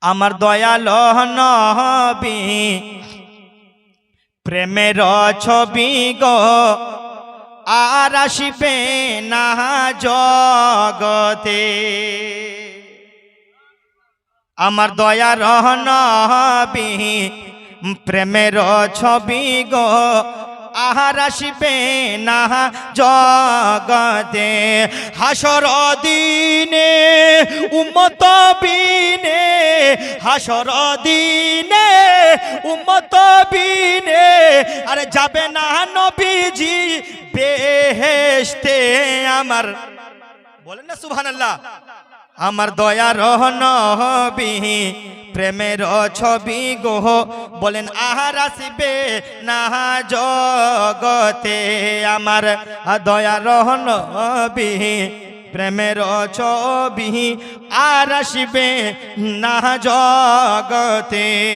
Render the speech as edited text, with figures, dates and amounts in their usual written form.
আমার দয়ালো নবী প্রেমের ছবি গো আর আসিবে না জগতে। আমার দয়ার নবী প্রেমের ছবি গো আর আসিবে না জগতে। হাসর দিনে উম্মত বিনে, হাসর দিনে উম্মত বিনে আরে যাবে না নবীজি বেহেশতে। আমার বলেন না সুবহানাল্লাহ। আমার দয়ার নবী প্রেমের ছবি গো বলেন আর আসিবে না জগতে। আমার দয়ার নবী প্রেমের ছবি আর আসিবে না জগতে।